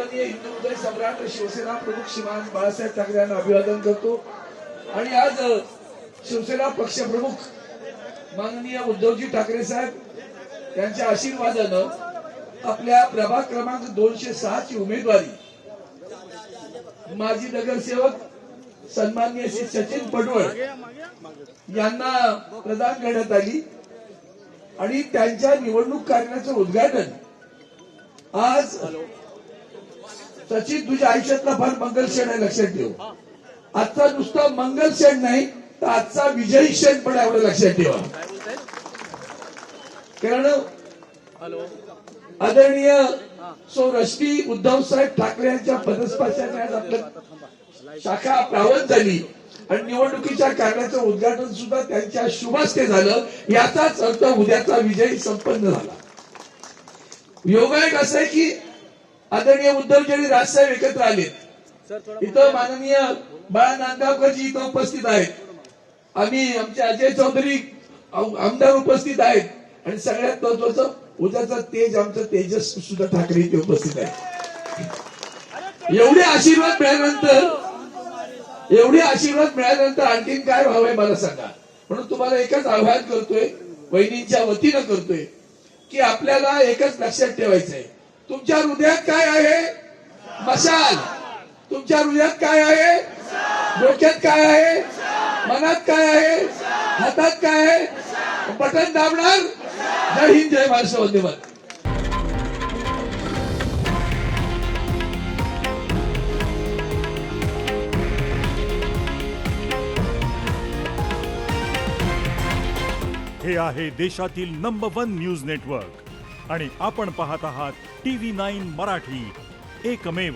वंदनीय हिंदू हृदय सम्राट शिवसेना प्रमुख श्रीमान बाळासाहेब ठाकरे यांना अभिवादन करतो। आणि आज शिवसेना पक्षप्रमुख माननीय उद्धवजी ठाकरे साहेब यांच्या आशीर्वादानं आपल्या प्रभाग क्रमांक 206 ची उमेदवारी माजी नगरसेवक सन्माननीय श्री सचिन पडवळ यांना प्रदान करण्यात आली आणि त्यांच्या निवडणूक कार्यालयाचं उद्घाटन आज सचिन तुझ्या आयुष्यातला फार मंगल क्षण आहे, लक्षात ठेव। आजचा नुसता मंगल क्षण नाही तर आजचा विजयी क्षण पण आहे, एवढं लक्षात ठेवा। कारण आदरणीय सौ रश्मी उद्धव साहेब ठाकरे यांच्या पदस्पर्शाने आज आपलं शाखा प्रावत झाली आणि निवडणुकीच्या कार्यालयाचं उद्घाटन सुद्धा त्यांच्या शुभ हस्ते झालं। याचाच अर्थ उद्याचा विजय संपन्न झाला। योगायोग असं आहे की आदरणीय उद्धवजी आणि राजसाहेब एकत्र आलेत। इथं माननीय बाळा नांदगावकरजी इथं उपस्थित आहेत, आम्ही आमचे अजय चौधरी आमदार उपस्थित आहेत आणि सगळ्यात महत्वाचं उद्याचा तेज आमचं तेजस सुद्धा ठाकरे इथे उपस्थित आहे। एवढे आशीर्वाद मिळाल्यानंतर आणखीन काय व्हावंय मला सांगा। म्हणून तुम्हाला एकच आवाहन करतोय, वहिनींच्या वतीनं करतोय की आपल्याला एकच लक्षात ठेवायचंय, तुमच्या हृदयात काय आहे? मशाल। तुमच्या हृदयात काय आहे? डोक्यात काय आहे? मनात काय आहे? हातात काय आहे? बटन दाबणार। जय हिंद, जय महाराष्ट्र, वंदे मातरम। हे आहे देशातील नंबर 1 न्यूज नेटवर्क आणि आपण पाहत आहात TV9 मराठी, एकमेव।